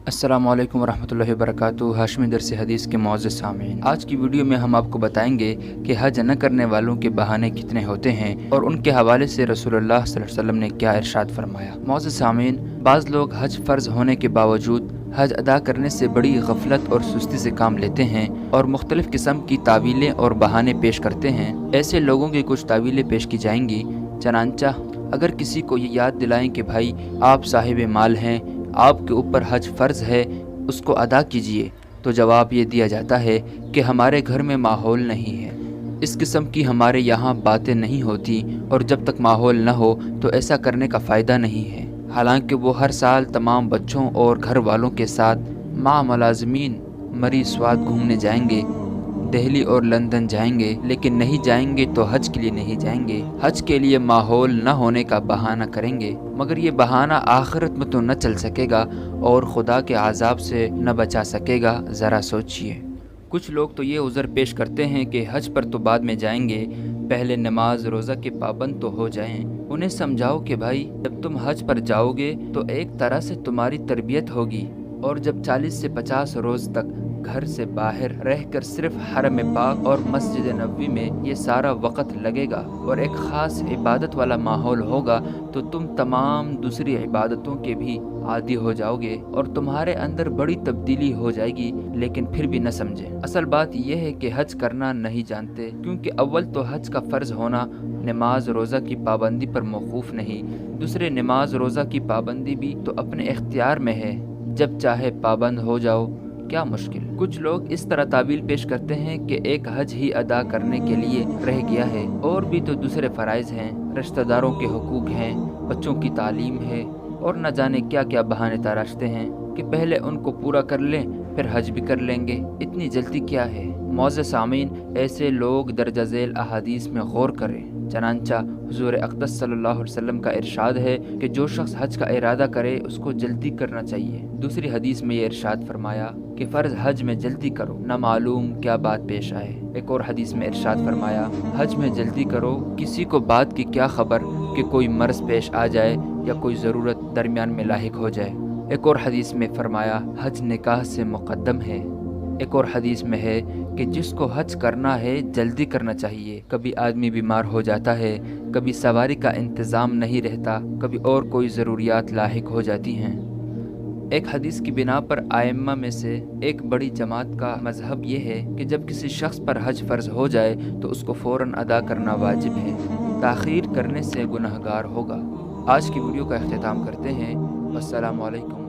अस्सलामु अलैकुम वरहमतुल्लाहि वबरकातुहू। हाशमी दरस हदीस के मुअज़्ज़ज़ सामीन, आज की वीडियो में हम आपको बताएंगे कि हज न करने वालों के बहाने कितने होते हैं और उनके हवाले से रसूलुल्लाह सल्लल्लाहु अलैहि वसल्लम ने क्या इरशाद फरमाया। मुअज़्ज़ज़ सामीन, बाज़ लोग हज फ़र्ज़ होने के बावजूद हज अदा करने से बड़ी गफलत और सुस्ती से काम लेते हैं और मुख्तलिफ़ किस्म की तावीलें और बहाने पेश करते हैं। ऐसे लोगों की कुछ तावीलें पेश की जाएंगी। चनांचा अगर किसी को ये याद दिलाएं कि भाई आप साहिब माल हैं, आपके ऊपर हज फ़र्ज़ है, उसको अदा कीजिए, तो जवाब ये दिया जाता है कि हमारे घर में माहौल नहीं है, इस किस्म की हमारे यहाँ बातें नहीं होती और जब तक माहौल न हो तो ऐसा करने का फ़ायदा नहीं है। हालांकि वो हर साल तमाम बच्चों और घर वालों के साथ माँ मुलाज़मीन मरी स्वाद घूमने जाएंगे, दिल्ली और लंदन जाएंगे, लेकिन नहीं जाएंगे तो हज के लिए नहीं जाएंगे। हज के लिए माहौल न होने का बहाना करेंगे, मगर ये बहाना आखिरत में तो न चल सकेगा और खुदा के आज़ाब से न बचा सकेगा। ज़रा सोचिए। कुछ लोग तो ये उज़र पेश करते हैं कि हज पर तो बाद में जाएंगे, पहले नमाज रोज़ा के पाबंद तो हो जाएं। उन्हें समझाओ कि भाई जब तुम हज पर जाओगे तो एक तरह से तुम्हारी तरबियत होगी, और जब 40 से 50 रोज़ तक घर से बाहर रहकर सिर्फ हरम पाक और मस्जिद नबवी में ये सारा वक़्त लगेगा और एक ख़ास इबादत वाला माहौल होगा, तो तुम तमाम दूसरी इबादतों के भी आदी हो जाओगे और तुम्हारे अंदर बड़ी तब्दीली हो जाएगी। लेकिन फिर भी न समझें। असल बात यह है कि हज करना नहीं जानते, क्योंकि अव्वल तो हज का फ़र्ज़ होना नमाज रोज़ा की पाबंदी पर मौकूफ़ नहीं, दूसरे नमाज रोज़ा की पाबंदी भी तो अपने इख्तियार में है, जब चाहे पाबंद हो जाओ, क्या मुश्किल। कुछ लोग इस तरह तावील पेश करते हैं कि एक हज ही अदा करने के लिए रह गया है, और भी तो दूसरे फ़राइज़ हैं, रिश्तेदारों के हुकूक हैं, बच्चों की तालीम है, और न जाने क्या क्या बहाने तराशते हैं कि पहले उनको पूरा कर लें फिर हज भी कर लेंगे। इतनी जल्दी क्या है। मुअज़्ज़ज़ सामीन, ऐसे लोग दर्जा झेल अहादीस में गौर करें। चनांचा हुज़ूर अक़दस सल्लल्लाहु अलैहि वसल्लम का इरशाद है कि जो शख्स हज का इरादा करे उसको जल्दी करना चाहिए। दूसरी हदीस में ये इरशाद फरमाया कि फ़र्ज़ हज में जल्दी करो, न मालूम क्या बात पेश आए। एक और हदीस में इरशाद फरमाया, हज में जल्दी करो, किसी को बात की क्या खबर कि कोई मर्ज़ पेश आ जाए या कोई ज़रूरत दरमियान में लाहिक हो जाए। एक और हदीस में फरमाया, हज निकाह से मुक़द्दम है। एक और हदीस में है कि जिसको हज करना है जल्दी करना चाहिए। कभी आदमी बीमार हो जाता है, कभी सवारी का इंतज़ाम नहीं रहता, कभी और कोई ज़रूरियात लाहिक हो जाती हैं। एक हदीस की बिना पर आइम्मा में से एक बड़ी जमात का मज़हब ये है कि जब किसी शख्स पर हज फ़र्ज़ हो जाए तो उसको फ़ौरन अदा करना वाजिब है, ताख़ीर करने से गुनहगार होगा। आज की वीडियो का इख्तिताम करते हैं। अस्सलामु अलैकुम।